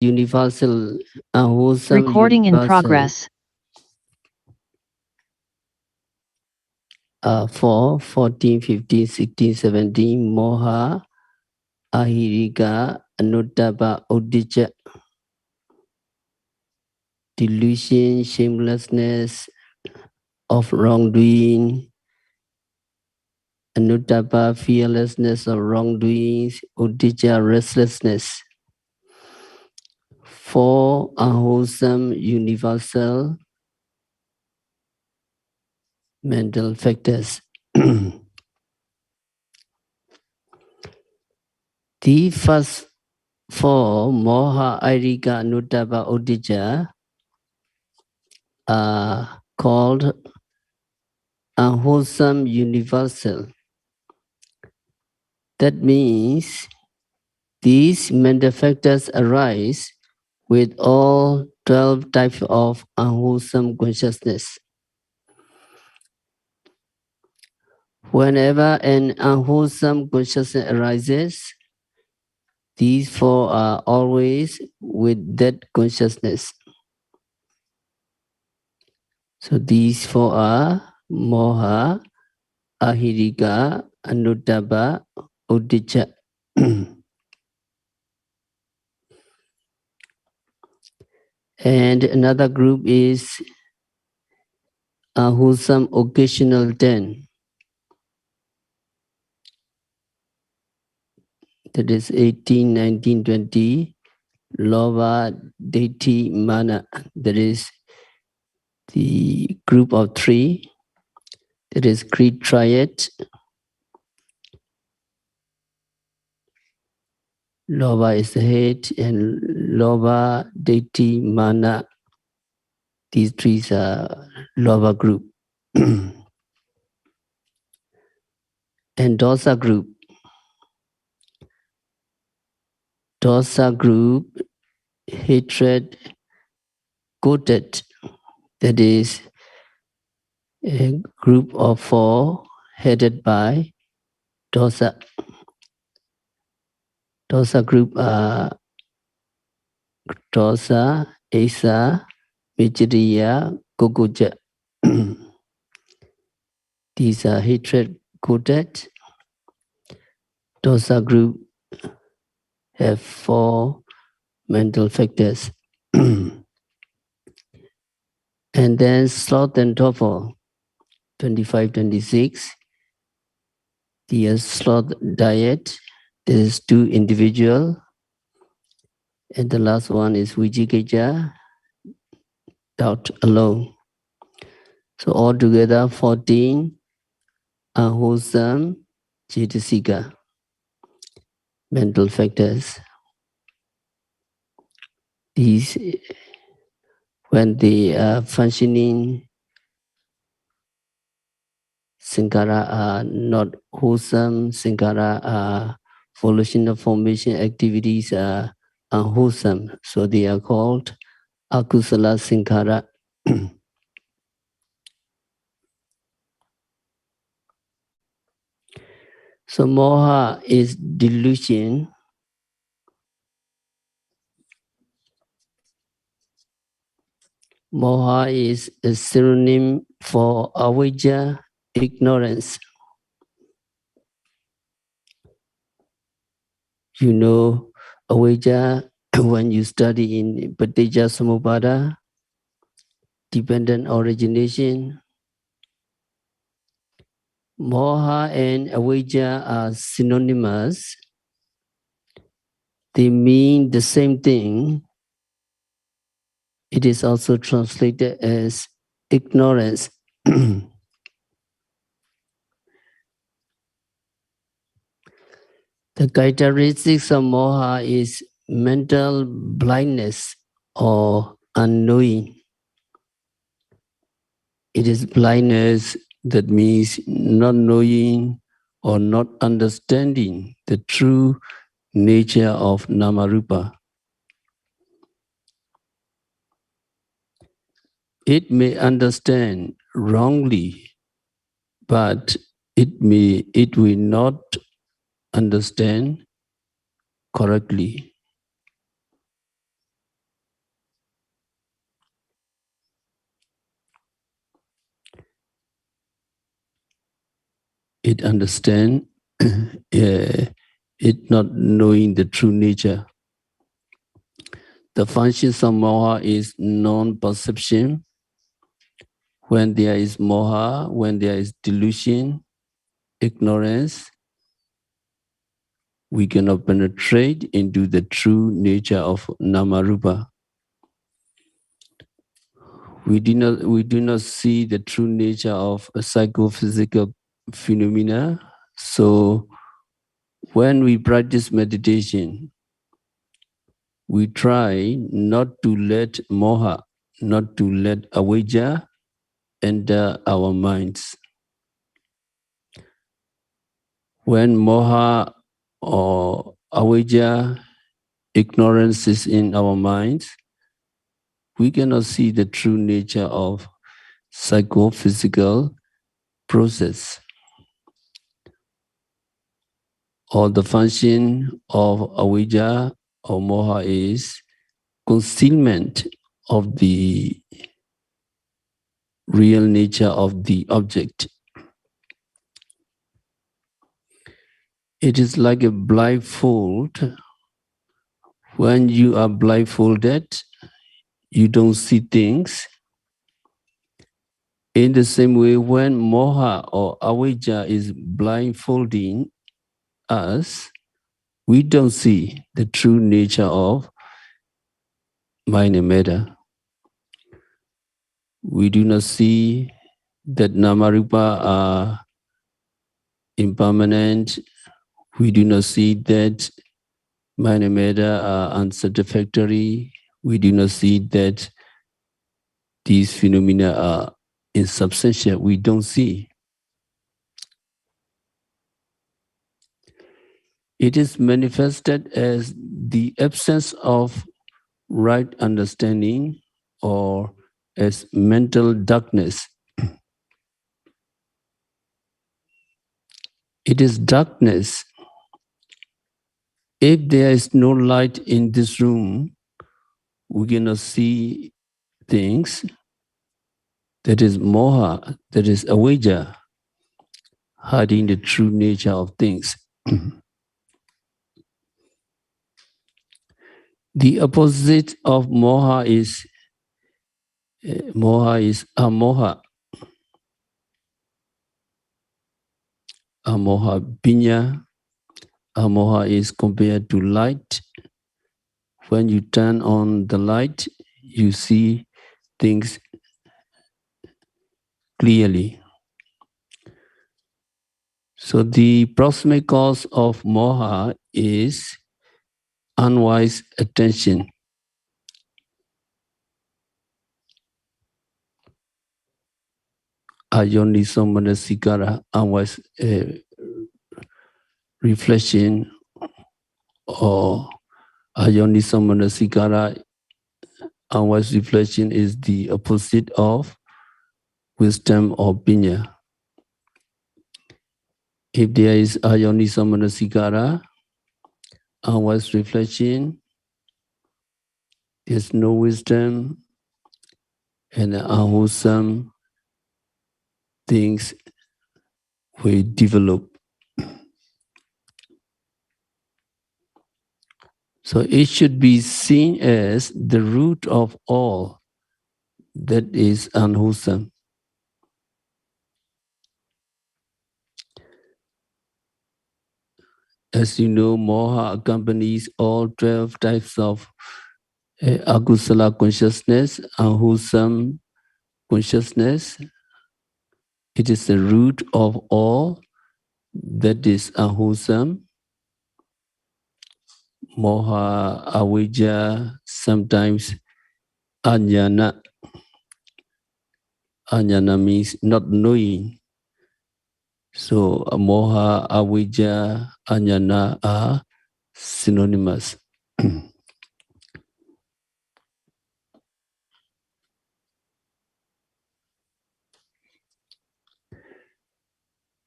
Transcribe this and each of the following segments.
universal, unwholesome Recording in universal. progress. 4, 14, 15, 16, 17, moha, ahirika, anuttapa, uddhacca, delusion, shamelessness of wrongdoing, anuttapa, fearlessness of wrongdoings, uddhacca, restlessness. 4, unwholesome, universal mental factors. The first 4, moha, ahirika, anuttapa, uddhacca, are called unwholesome universal. That means these mental factors arise with all 12 types of unwholesome consciousness. Whenever an unwholesome consciousness arises, these 4 are always with that consciousness. So these 4 are moha, ahirika, anuttapa, uddhacca. And another group is unwholesome occasional 10. That is 18, 19, 20. Lova, Deity, Mana. That is the group of 3. That is Greek Triad. Lova is the head, and Lova, Deity, Mana. These 3 are Lova group. And Dosa group. Dosa group, hatred, coated. That is a group of 4 headed by Dosa. Dosa group are Dosa, Asa, Vichariya, Goguja. These are hatred coated. Dosa group have 4 mental factors. And then sloth and torpor, 25, 26. The sloth diet, there is 2 individual. And the last one is Vijikaja, doubt alone. So altogether 14 unwholesome cetasika, mental factors. These, when they are functioning, Saṅkhāra are not wholesome. Saṅkhāra are volitional formation activities are unwholesome. So they are called akusala Saṅkhāra. So moha is delusion. Moha is a synonym for avijja, ignorance. You know avijja when you study in Paticca Samuppada, dependent origination. Moha and avijja are synonymous. They mean the same thing. It is also translated as ignorance. The characteristics of moha is mental blindness or unknowing. It is blindness, that means not knowing or not understanding the true nature of Namarupa. It may understand wrongly, but it will not understand correctly. it understand, it not knowing the true nature. The functions of moha is non-perception. When there is moha, when there is delusion, ignorance, we cannot penetrate into the true nature of Namarupa. We do not see the true nature of a psychophysical phenomena. So when we practice meditation, we try not to let moha, not to let avijja enter our minds. When moha or avijja, ignorance is in our minds, we cannot see the true nature of psychophysical process. Or the function of avijja or moha is concealment of the real nature of the object. It is like a blindfold. When you are blindfolded, you don't see things. In the same way, when moha or avijja is blindfolding us, we don't see the true nature of mind and matter. We do not see that Namarupa are impermanent. We do not see that mind and matter are unsatisfactory. We do not see that these phenomena are insubstantial. We don't see. It is manifested as the absence of right understanding or as mental darkness. It is darkness. If there is no light in this room, we cannot see things. That is moha, that is avijja, hiding the true nature of things. The opposite of moha is amoha. Amoha pinya. Amoha is compared to light. When you turn on the light, you see things clearly. So the proximate cause of moha is unwise attention. Ayoniso manasikara, unwise reflection, or ayoniso manasikara, unwise reflection is the opposite of wisdom or pinya. If there is ayoniso manasikara, unwise reflection, there's no wisdom and unwholesome things will develop. So it should be seen as the root of all that is unwholesome. As you know, moha accompanies all 12 types of akusala consciousness, unwholesome consciousness. It is the root of all that is unwholesome. Moha, avijja, sometimes ajnana. Ajnana means not knowing. So moha, avijja, ajnana are synonymous.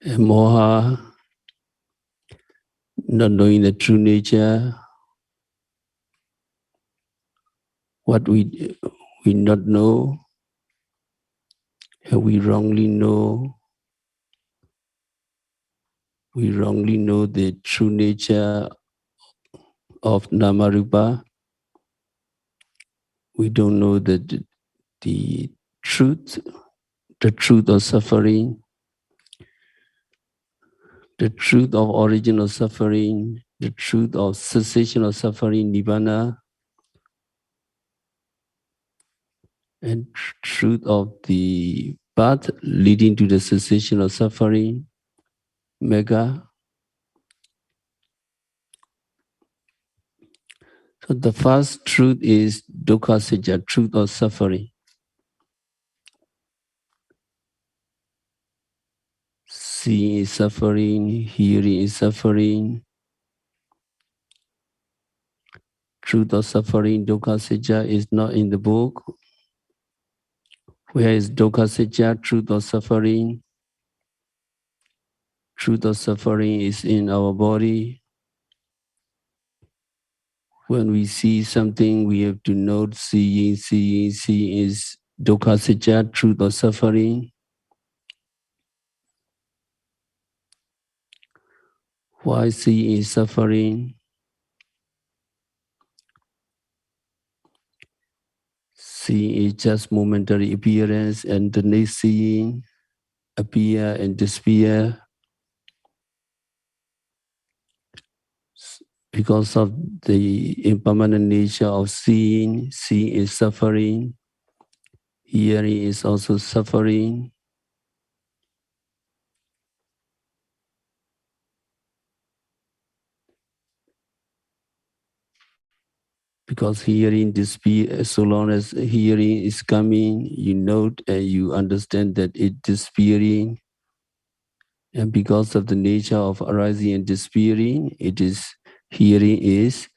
Moha, not knowing the true nature, what we not know, we wrongly know, We wrongly know the true nature of Namarupa. We don't know the truth of suffering, the truth of origin of suffering, the truth of cessation of suffering, Nibbana, and truth of the path leading to the cessation of suffering, Mega. So the first truth is dukkha sajja, truth of suffering. Seeing is suffering, hearing is suffering. Truth of suffering, dukkha sajja, is not in the book. Where is dukkha sajja, truth of suffering? Truth of suffering is in our body. When we see something, we have to note seeing is dukkha sajja, truth of suffering. Why seeing is suffering? Seeing is just momentary appearance, and the next seeing appear and disappear. Because of the impermanent nature of seeing is suffering. Hearing is also suffering. Because hearing disappears, so long as hearing is coming, you note and you understand that it disappearing. And because of the nature of arising and disappearing, it is hearing is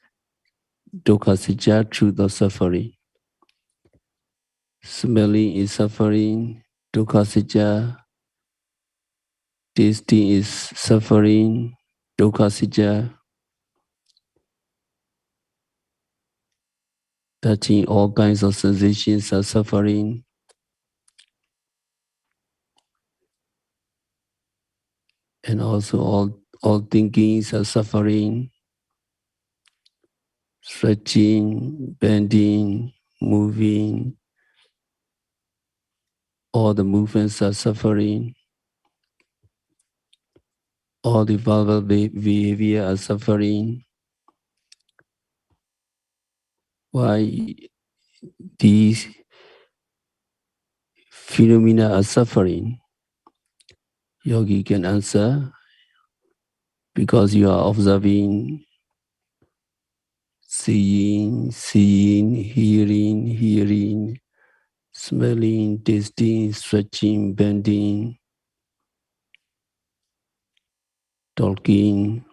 dukkha sajja, truth of suffering. Smelling is suffering, dukkha sajja. Tasting is suffering, dukkha sajja. Touching all kinds of sensations are suffering. And also all thinkings are suffering. Stretching, bending, moving, all the movements are suffering. All the verbal behavior are suffering. Why these phenomena are suffering? Yogi can answer, because you are observing, seeing, hearing, smelling, tasting, stretching, bending, talking,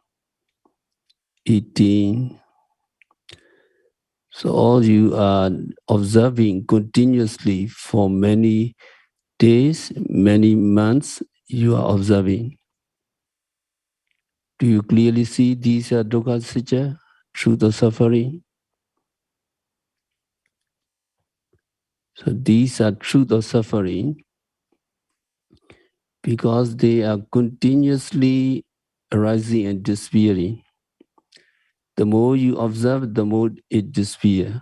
eating. So all you are observing continuously for many days, many months, you are observing. Do you clearly see these are dukkha sajja, truth of suffering? So these are truth of suffering because they are continuously arising and disappearing. The more you observe, the more it disappears.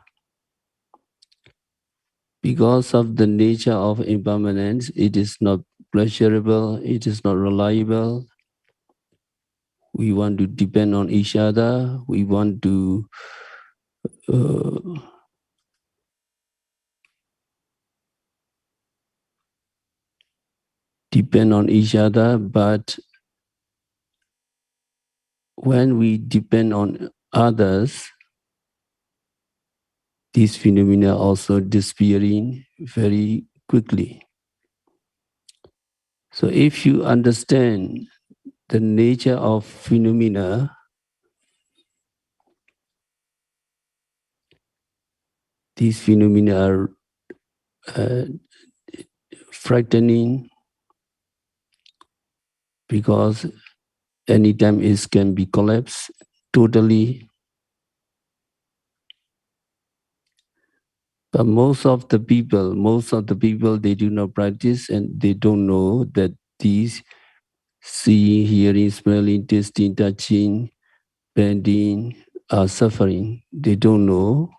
Because of the nature of impermanence, it is not pleasurable, it is not reliable. We want to depend on each other. We want to depend on each other. But when we depend on others, these phenomena also disappearing very quickly. So if you understand the nature of phenomena, these phenomena are frightening because anytime it can be collapsed totally. But most of the people, they do not practice and they don't know that these seeing, hearing, smelling, tasting, touching, bending, are suffering. They don't know.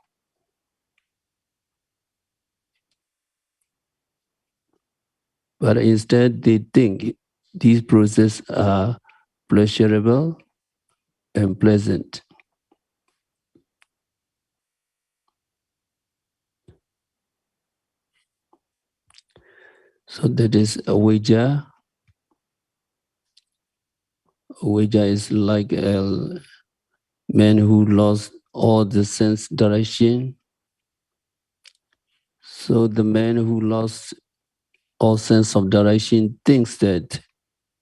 But instead they think these processes are pleasurable and pleasant. So that is avijja. Avijja is like a man who lost all the sense direction. So the man who lost all sense of direction thinks that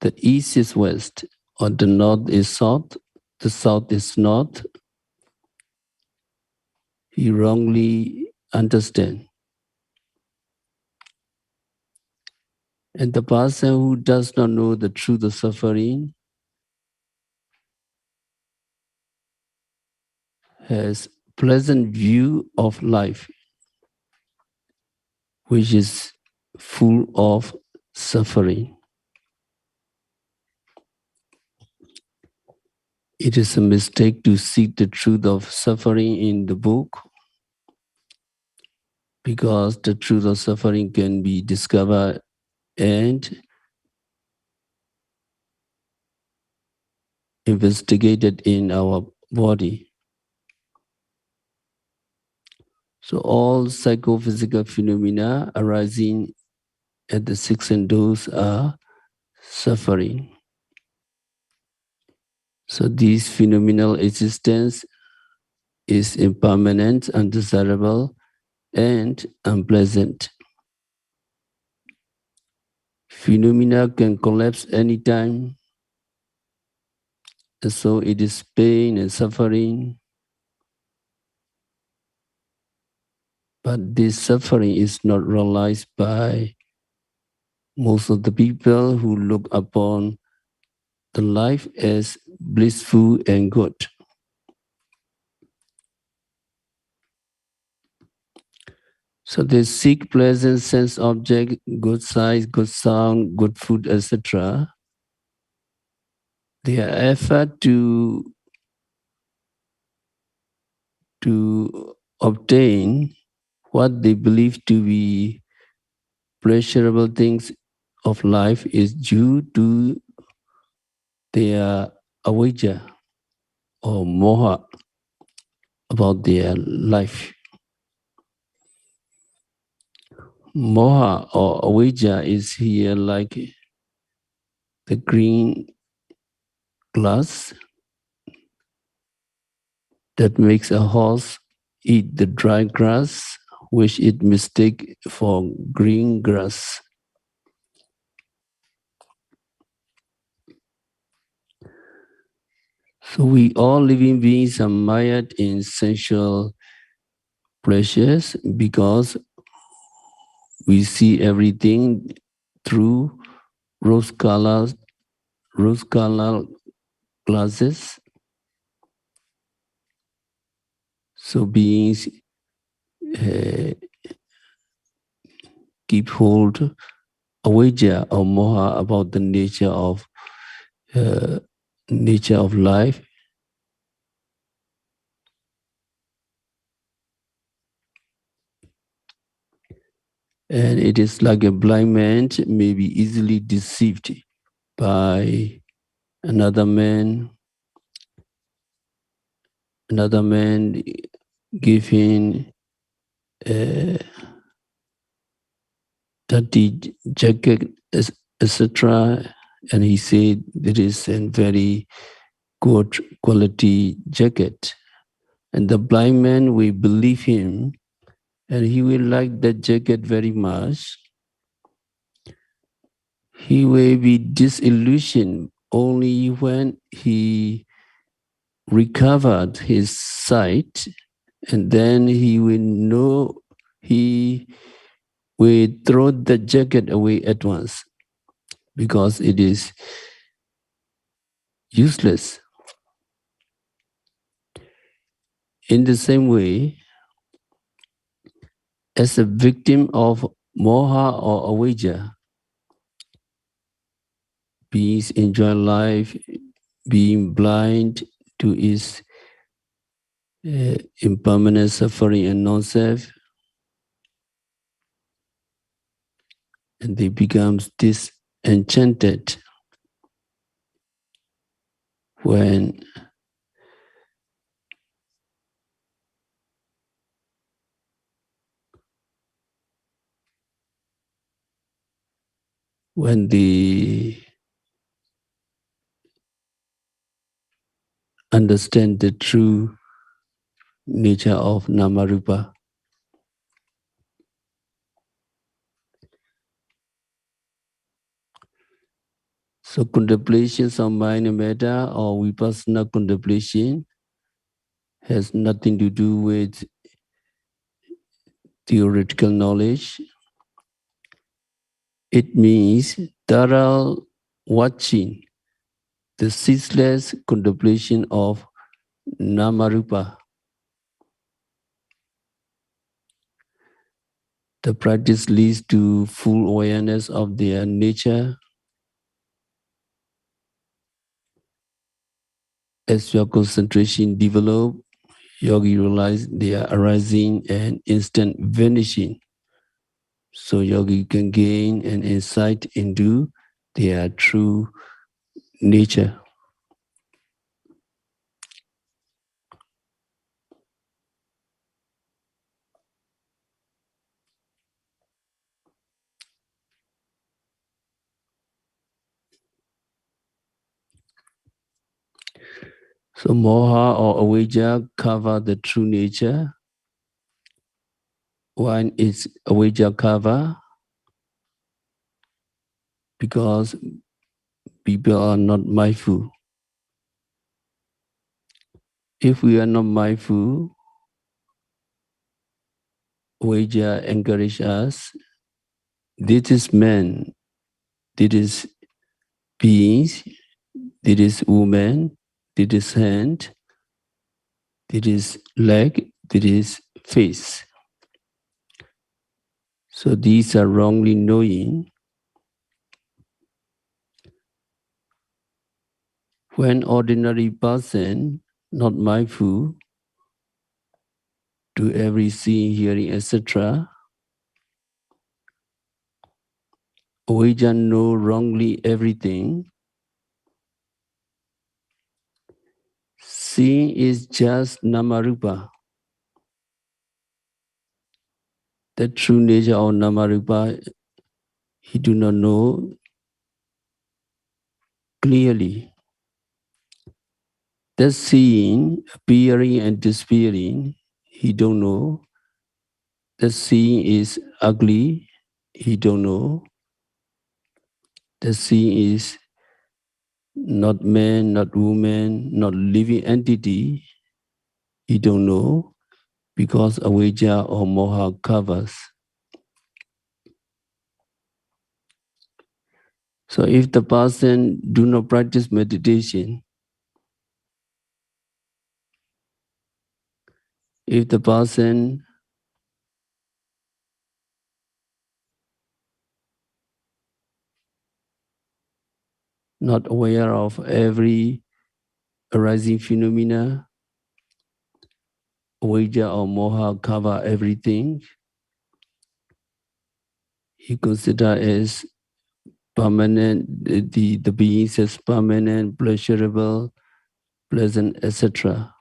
the east is west, or the north is south, the south is north. He wrongly understands. And the person who does not know the truth of suffering has pleasant view of life, which is full of suffering. It is a mistake to seek the truth of suffering in the book, because the truth of suffering can be discovered and investigated in our body. So all psychophysical phenomena arising at the six senses are suffering. So this phenomenal existence is impermanent, undesirable, and unpleasant. Phenomena can collapse anytime, so it is pain and suffering. But this suffering is not realized by most of the people who look upon the life as blissful and good. So they seek pleasant sense object, good sight, good sound, good food, etc. Their effort to obtain what they believe to be pleasurable things of life is due to their avijja or moha about their life. Moha or avijja is here like the green glass that makes a horse eat the dry grass, which it mistake for green grass. So we all living beings are mired in sensual pleasures because we see everything through rose-colored glasses. So beings keep hold avijja or moha about the nature of life. And it is like a blind man may be easily deceived by another man giving a dirty jacket, etc. And he said it is a very good quality jacket. And the blind man will believe him, and he will like that jacket very much. He will be disillusioned only when he recovered his sight, and then he will know he will throw the jacket away at once because it is useless. In the same way, as a victim of moha or avijja, beings enjoy life, being blind to its impermanent suffering and non-self, and they become disenchanted when they understand the true nature of Namarupa. So contemplations of mind and matter or vipassana contemplation has nothing to do with theoretical knowledge. It means thorough watching, the ceaseless contemplation of Namarupa. The practice leads to full awareness of their nature. As your concentration develops, yogi realize they are arising and instant vanishing. So yogi can gain an insight into their true nature. So moha or avijja cover the true nature. One is avijja cover because people are not mindful. If we are not mindful, avijja encourage us. This is man, this is beings, this is woman, this is hand, this is leg, this is face. So these are wrongly knowing. When ordinary person, not mindful to every seeing, hearing, etc., avijja know wrongly everything. Seeing is just namarupa. The true nature of namarupa, he do not know clearly. The seeing, appearing and disappearing, he don't know. The seeing is ugly, he don't know. The seeing is not man, not woman, not living entity, he don't know, because avijja or moha covers. So if the person do not practice meditation, if the person not aware of every arising phenomena, avijja or moha cover everything, he consider as permanent, the beings as permanent, pleasurable, pleasant, etc.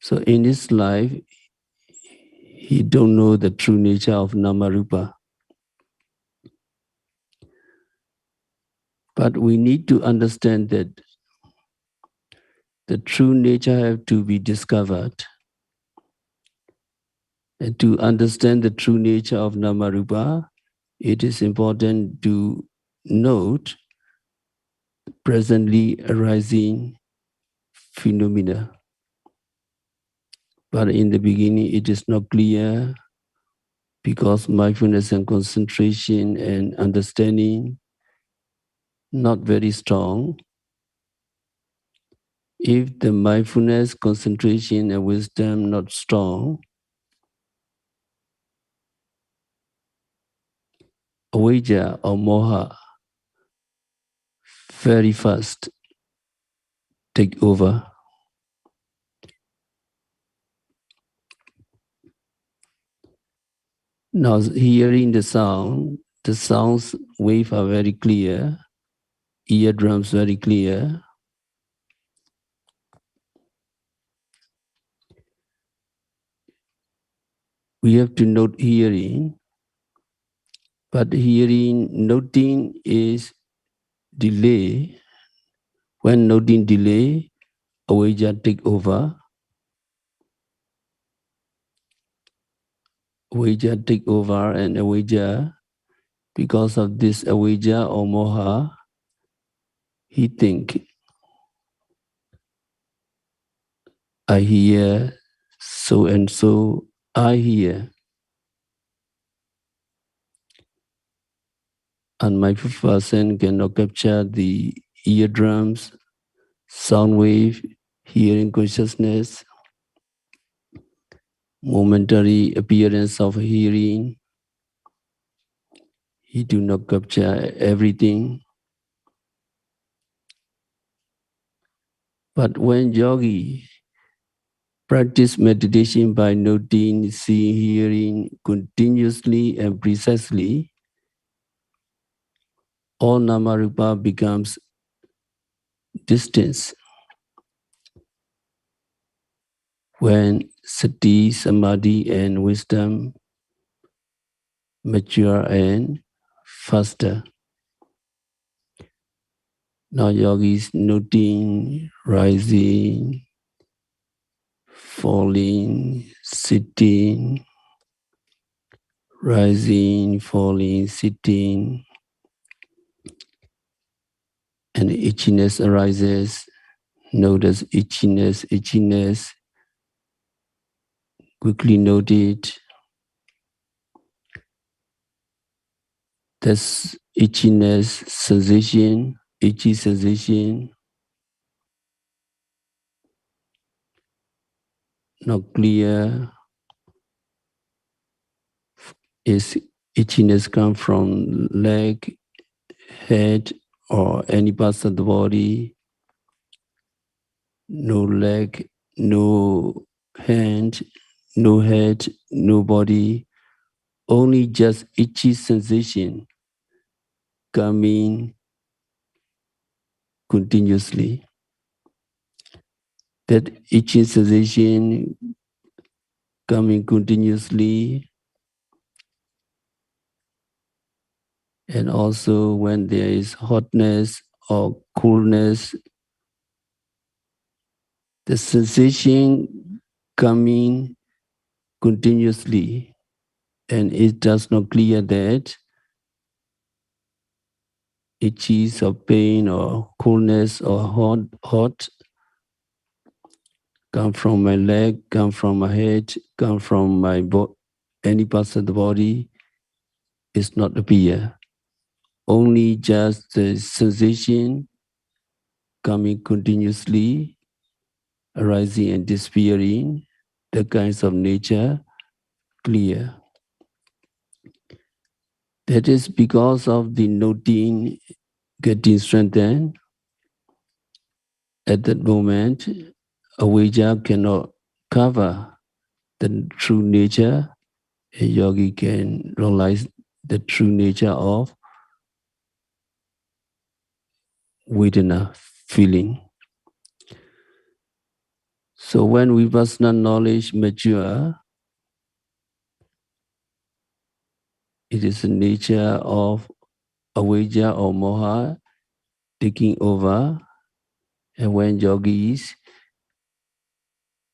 So in his life, he don't know the true nature of Namarupa. But we need to understand that the true nature have to be discovered. And to understand the true nature of Namarupa, it is important to note presently arising phenomena. But in the beginning, it is not clear because mindfulness and concentration and understanding not very strong. If the mindfulness, concentration, and wisdom not strong, avijja or moha very fast take over. Now hearing the sounds wave are very clear, eardrums very clear. We have to note hearing, but noting is delay. When noting delay, avijja take over. Avijja take over, and avijja, because of this avijja or moha, he think, I hear, so and so I hear. Unmindful person cannot capture the eardrums, sound wave, hearing consciousness, momentary appearance of hearing. He do not capture everything. But when yogi practice meditation by noting, seeing, hearing continuously and precisely, all namarupa becomes distance. When sati, samadhi, and wisdom mature and faster. Now yogis noting, rising, falling, sitting, rising, falling, sitting, and itchiness arises. Notice itchiness, quickly note it. This itchiness sensation, itchy sensation, not clear. Is itchiness come from leg, head, or any parts of the body? No leg, no hand, no head, no body, only just itchy sensation coming continuously. That itchy sensation coming continuously, and also when there is hotness or coolness, the sensation coming continuously, and it does not clear that itchy or pain or coolness or hot come from my leg, come from my head, come from my any parts of the body, is not appear. Only just the sensation coming continuously, arising and disappearing, the kinds of nature clear. That is because of the noting getting strengthened. At that moment, avijja cannot cover the true nature. A yogi can realize the true nature of Vedana, feeling. So when vipassana knowledge mature, it is the nature of avijja or moha taking over. And when yogis,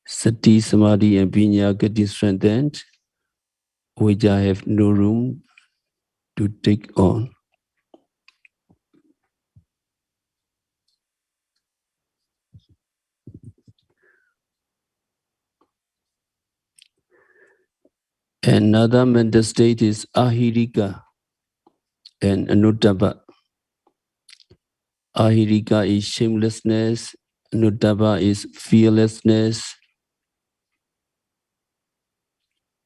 sati, samadhi, and piññā getting strengthened, avijja have no room to take on. Another mental state is ahirika and anuttapa. Ahirika is shamelessness, anuttapa is fearlessness,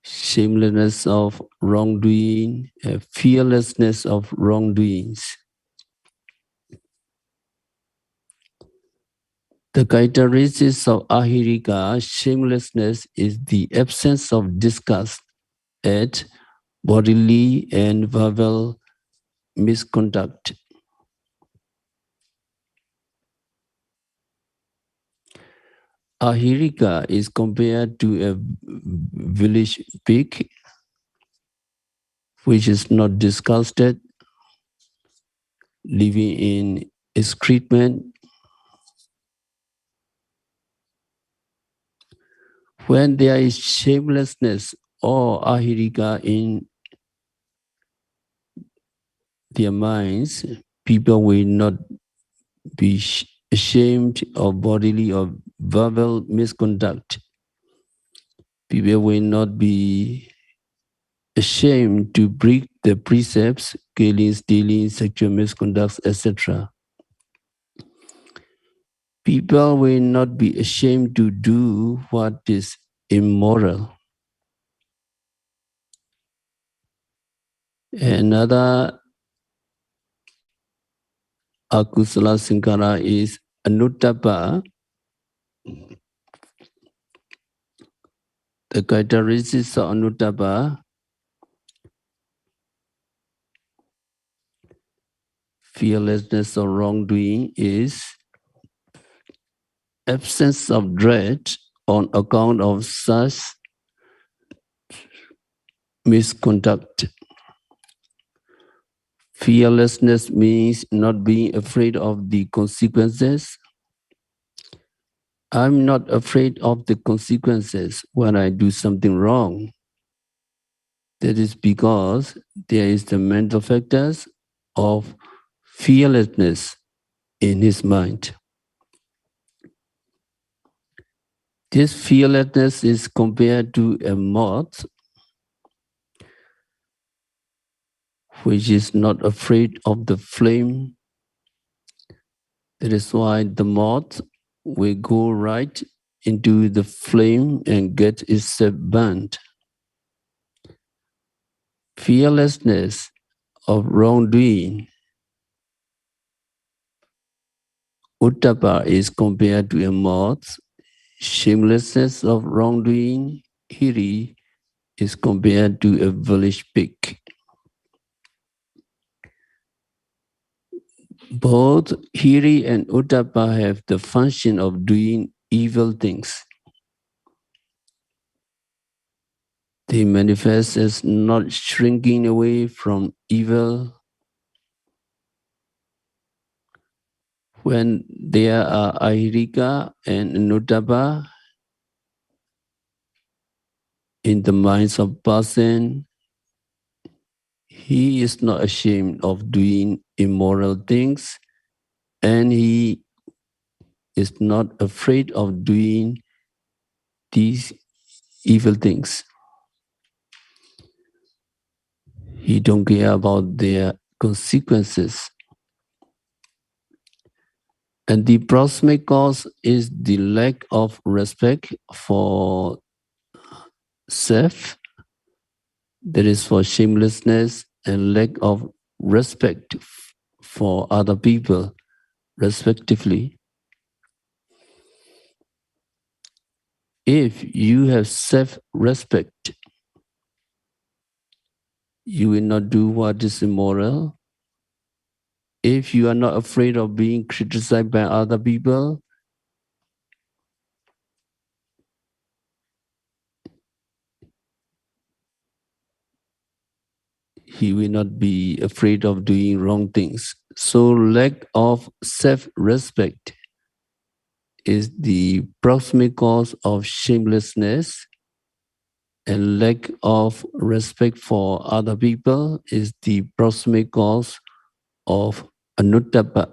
shamelessness of wrongdoing, fearlessness of wrongdoings. The characteristics of ahirika, shamelessness, is the absence of disgust at bodily and verbal misconduct. Ahirika is compared to a village pig which is not disgusted, living in excrement. When there is shamelessness or ahirika in their minds, people will not be ashamed of bodily or verbal misconduct. People will not be ashamed to break the precepts, killing, stealing, sexual misconduct, etc. People will not be ashamed to do what is immoral. Another akusala saṅkhāra is anuttapa. The characteristics of anuttapa: fearlessness of wrongdoing is absence of dread on account of such misconduct. Fearlessness means not being afraid of the consequences. I'm not afraid of the consequences when I do something wrong. That is because there is the mental factors of fearlessness in his mind. This fearlessness is compared to a moth which is not afraid of the flame. That is why the moth will go right into the flame and get itself burned. Fearlessness of wrongdoing, uttapa, is compared to a moth. Shamelessness of wrongdoing, hiri, is compared to a village pig. Both hiri and uttapa have the function of doing evil things. They manifest as not shrinking away from evil. When there are ahirika and anuttapa in the minds of person, he is not ashamed of doing immoral things, and he is not afraid of doing these evil things. He don't care about their consequences. And the proximate cause is the lack of respect for self, that is for shamelessness, and lack of respect for other people, respectively. If you have self-respect, you will not do what is immoral. If you are not afraid of being criticized by other people, he will not be afraid of doing wrong things. So lack of self-respect is the proximate cause of shamelessness, and lack of respect for other people is the proximate cause of anuttapa.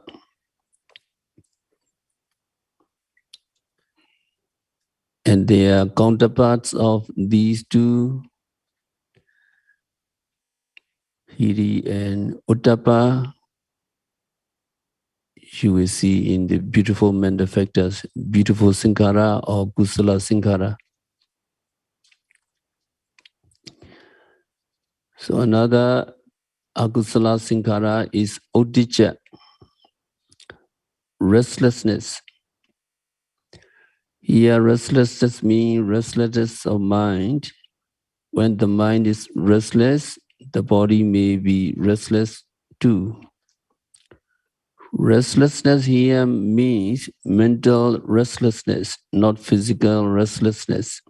And they are counterparts of these two, hiri and uttapa. You will see in the beautiful mental factors, beautiful saṅkhāra or kusala saṅkhāra. So another akusala saṅkhāra is uddhacca, restlessness. Here, restlessness means restlessness of mind. When the mind is restless, the body may be restless too. Restlessness here means mental restlessness, not physical restlessness.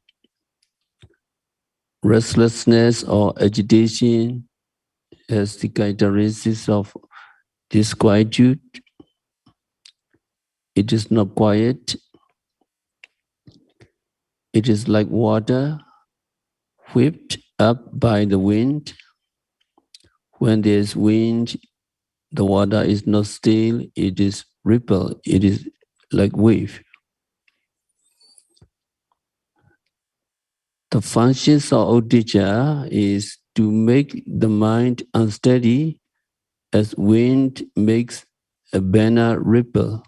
Restlessness or agitation has the characteristics of disquietude. It is not quiet. It is like water whipped up by the wind. When there is wind, the water is not still, it is ripple, it is like wave. The functions of udija is to make the mind unsteady as wind makes a banner ripple.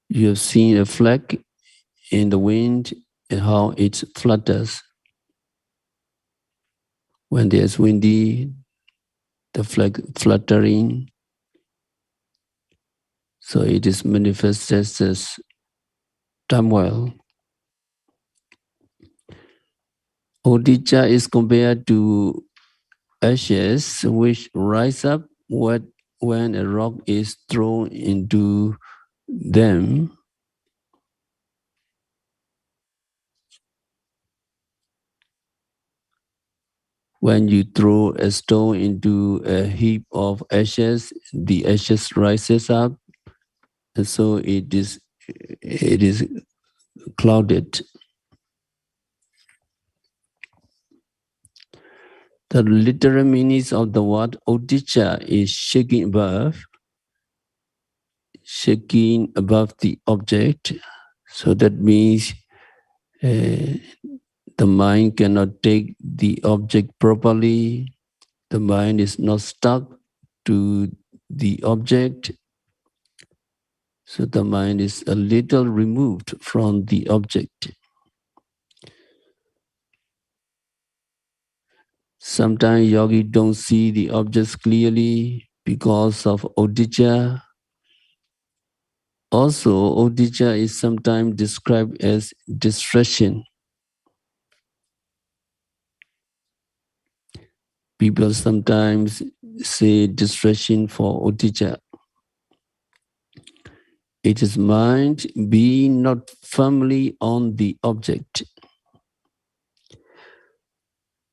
You have seen a flag in the wind and how it flutters. When there's windy, the flag fluttering, so it is manifested as turmoil. Udija is compared to ashes which rise up when a rock is thrown into them. When you throw a stone into a heap of ashes, the ashes rises up, and so it is clouded. The literal meaning of the word udija is shaking above the object. So that means the mind cannot take the object properly. The mind is not stuck to the object. So the mind is a little removed from the object. Sometimes yogi don't see the objects clearly because of udija. Also, udija is sometimes described as distraction. People sometimes say distraction for udija. It is mind being not firmly on the object.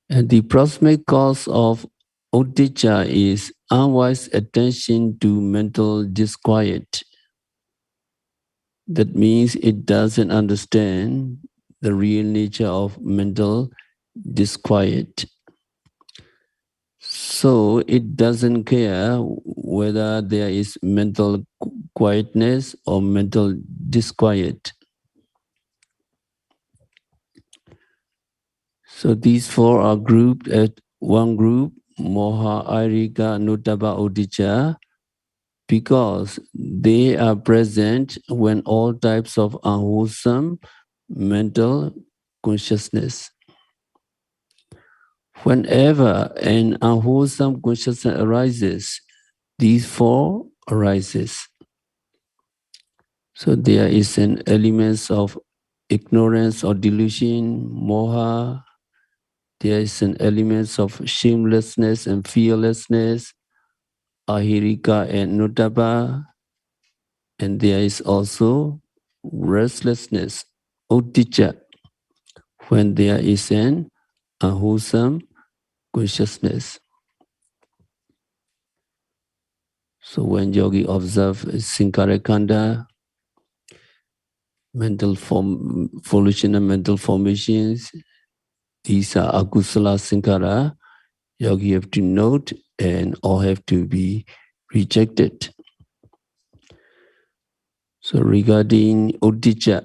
And the proximate cause of udija is unwise attention to mental disquiet. That means it doesn't understand the real nature of mental disquiet. So it doesn't care whether there is mental quietness or mental disquiet. So these four are grouped at one group, Moha, Airika, Nutaba, Udija, because they are present when all types of unwholesome mental consciousness. Whenever an unwholesome consciousness arises, these four arises. So there is an element of ignorance or delusion, moha. There is an element of shamelessness and fearlessness, ahirika and nutapa. And there is also restlessness, udija, when there is an unwholesome consciousness. So when yogi observe Saṅkhārakkhandha, mental formation and mental formations, these are akusala sankhara, yogi have to note and all have to be rejected. So regarding udija,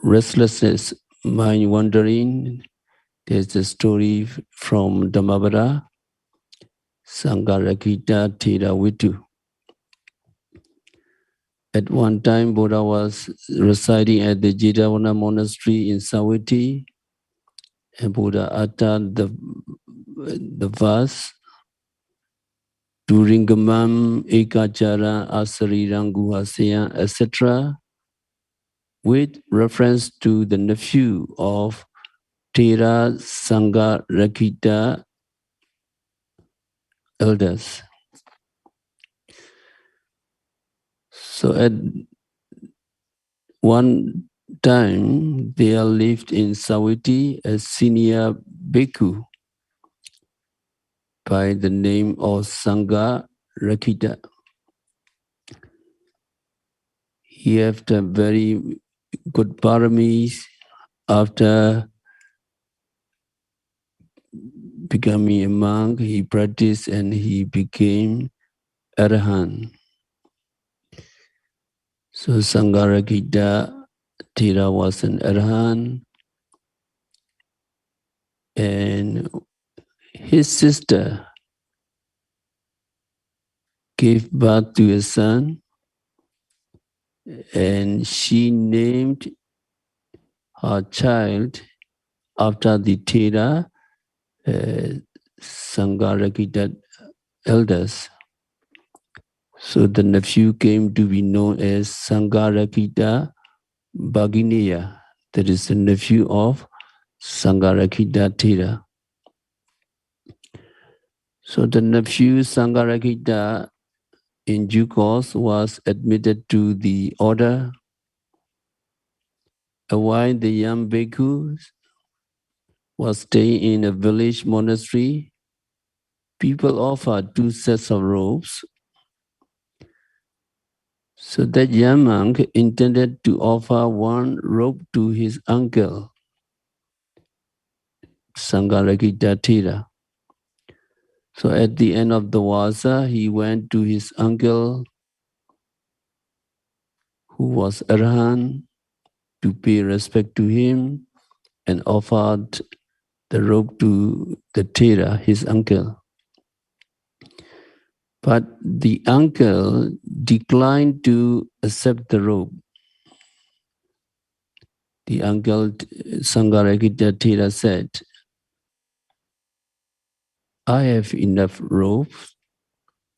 restlessness, mind wandering, there's a story from Dhammavada, Saṅkhārakkhandha Thera Vitu. At one time, Buddha was residing at the Jetavana monastery in Savatthi, and Buddha uttered the verse, Duringamam, Ekachara, Asariranguhasya, etc., with reference to the nephew of Tera Saṅkhārakkhandha elders. So at one time, there lived in Savatthi a senior bhikkhu by the name of Saṅkhārakkhandha. He had a very good paramis. After becoming a monk, he practiced and he became Arahant. So Saṅkhārakkhandha Thera was an Arahant, and his sister gave birth to a son, and she named her child after the Thera Saṅkhārakkhandha elders. So the nephew came to be known as Saṅkhārakkhandha Bhagineya, that is the nephew of Saṅkhārakkhandha Thera. So the nephew Saṅkhārakkhandha in due course was admitted to the order. While the young bhikkhu was staying in a village monastery, people offered 2 sets of robes. So that young monk intended to offer one robe to his uncle, Saṅkhārakkhandha Thera. So at the end of the vasa, he went to his uncle, who was Arahant, to pay respect to him and offered the robe to the Thera, his uncle. But the uncle declined to accept the robe. The uncle, Saṅkhārakkhandha Thera, said, I have enough robe,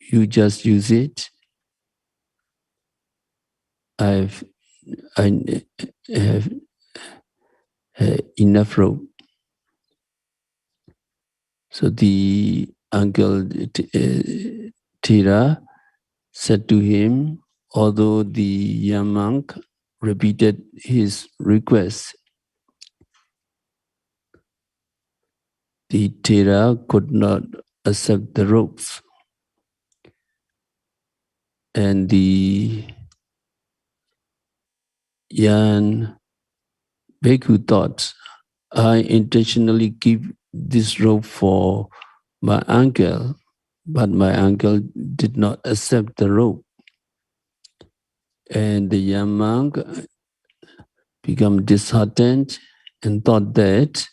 you just use it. I have enough robe. So the uncle Thera said to him, although the young monk repeated his request, the Thera could not accept the robes. And the young bhikkhu thought, I intentionally give this robe for my uncle, but my uncle did not accept the robe. And the young monk became disheartened and thought that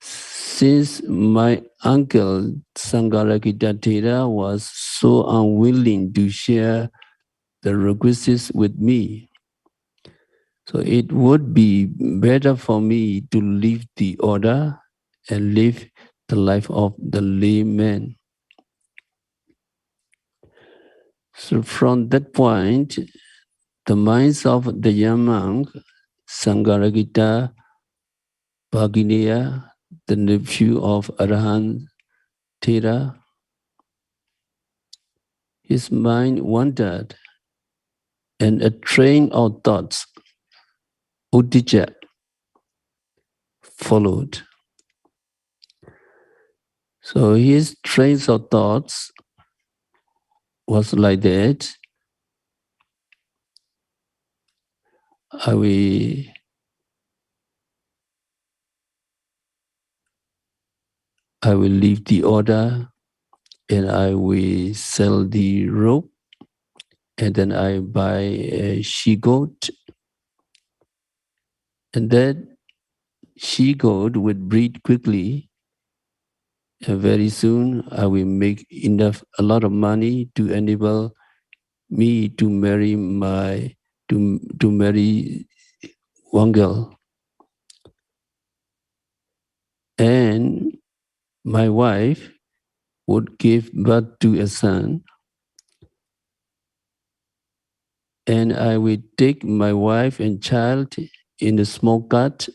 since my uncle Saṅkhārakkhandha Thera was so unwilling to share the requisites with me, so it would be better for me to leave the order and live the life of the layman. So from that point, the minds of the young monk, Saṅkhārakkhandha Bhagineya, the nephew of Arahant Thera, his mind wandered, and a train of thoughts, uddhacca, followed. So his trains of thoughts was like that. I will leave the order, and I will sell the rope, and then I buy a she-goat, and that she-goat would breed quickly, and very soon I will make a lot of money to enable me to marry to marry one girl. And my wife would give birth to a son, and I will take my wife and child in a small cart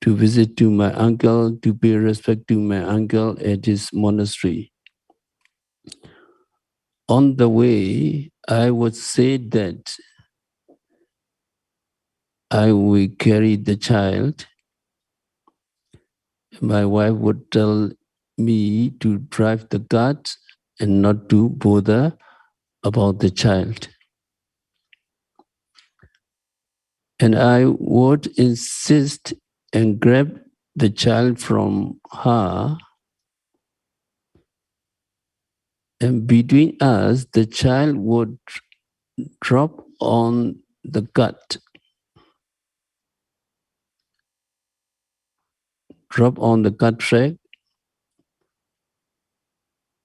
to visit to my uncle, to pay respect to my uncle at his monastery. On the way, I would say that I will carry the child. My wife would tell me to drive the cart and not to bother about the child. And I would insist and grab the child from her, and between us, the child would drop on the cart, track,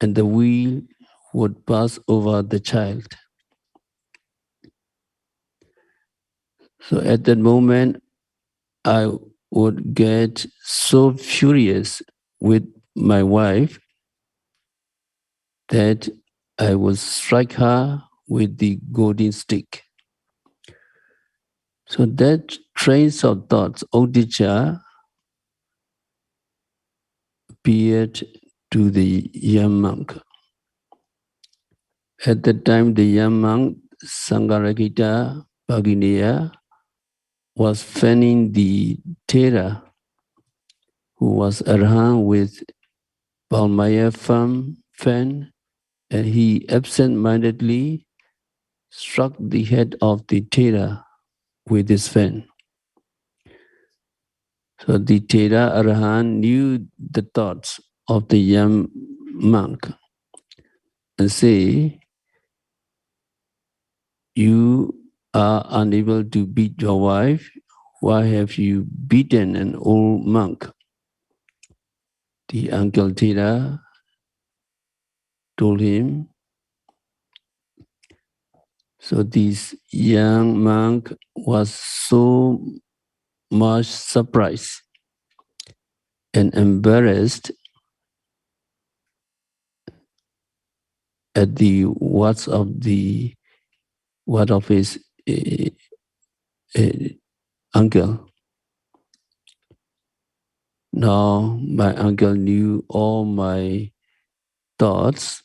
and the wheel would pass over the child. So at that moment, I would get so furious with my wife that I would strike her with the golden stick. So that trains of thoughts, Odisha, appeared to the young monk. At that time, the young monk, Saṅkhārakkhandha Bhagineya, was fanning the Thera, who was Arhan with Palmaya fan, and he absent-mindedly struck the head of the Thera with his fan. So the Thera Arhan knew the thoughts of the young monk and say, "You are unable to beat your wife. Why have you beaten an old monk?" The uncle Thera told him. So this young monk was so much surprised and embarrassed at the words of his uncle. Now my uncle knew all my thoughts,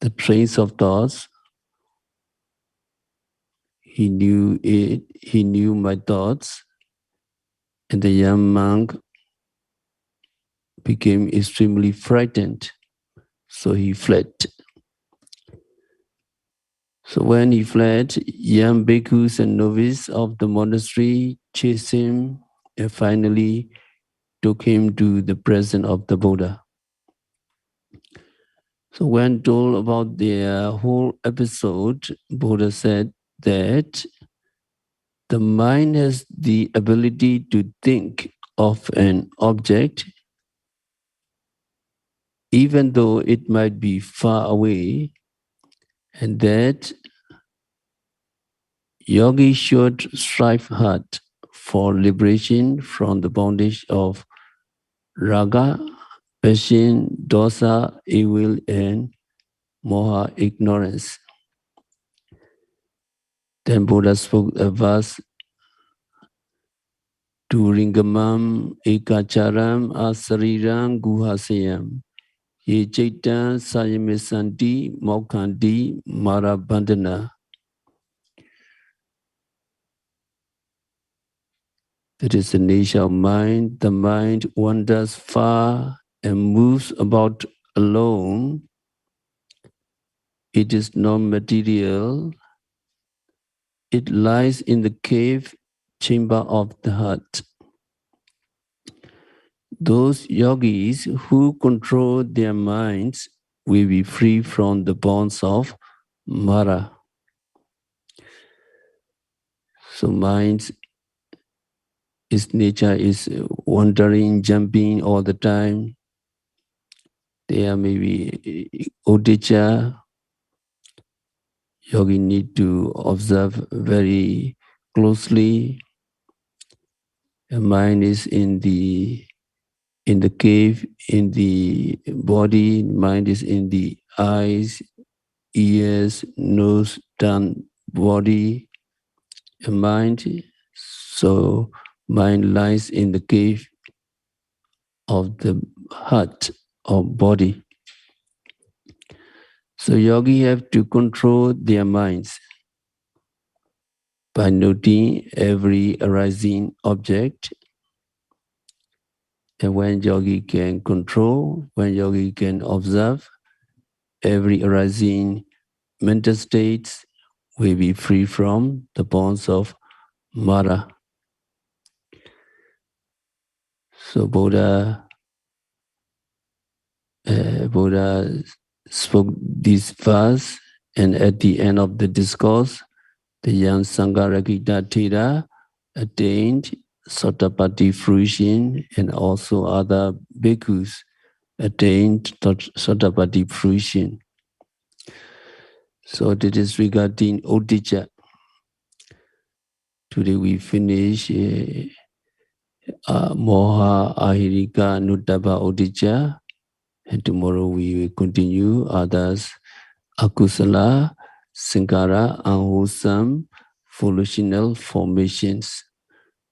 the trains of thoughts. He knew it. He knew my thoughts, and the young monk became extremely frightened. So he fled. So when he fled, young bhikkhus and novices of the monastery chased him and finally took him to the presence of the Buddha. So when told about their whole episode, Buddha said that the mind has the ability to think of an object even though it might be far away, and that yogis should strive hard for liberation from the bondage of raga, passion, dosa, evil, and moha, ignorance. Then Buddha spoke a verse, Turingamam ekacharam asariram guhasayam ye chaitan sayamisanti mokhanti marabandhana. That is the nature of mind. The mind wanders far and moves about alone. It is non-material. It lies in the cave chamber of the heart. Those yogis who control their minds will be free from the bonds of Mara. So mind's its nature is wandering, jumping all the time. There may be odicca. Yogi need to observe very closely. The mind is in the in the cave, in the body, mind is in the eyes, ears, nose, tongue, body, and mind. So mind lies in the cave of the heart or body. So yogi have to control their minds by noting every arising object. And when yogi can control, when yogi can observe every arising mental states, will be free from the bonds of Mara. So Buddha spoke this verse, and at the end of the discourse, the young Saṅkhārakkhandha Thera attained Sotapaddi fruition, and also other bhikkhus attained Sotapaddi fruition. So this is regarding Odija. Today we finish Moha Ahirika Nuttapa Odija, and tomorrow we will continue others Akusala, Saṅkhāra, unwholesome, volitional formations.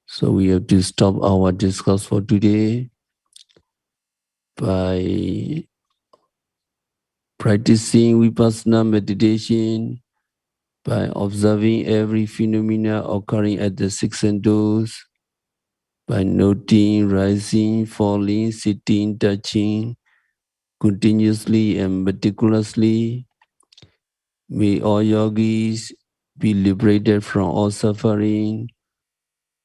So we have to stop our discourse for today by practicing vipassana meditation, by observing every phenomena occurring at the six senses, by noting, rising, falling, sitting, touching, continuously and meticulously. May all yogis be liberated from all suffering.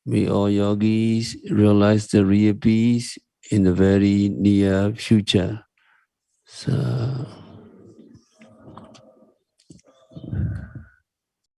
May all yogis realize the real peace in the very near future. So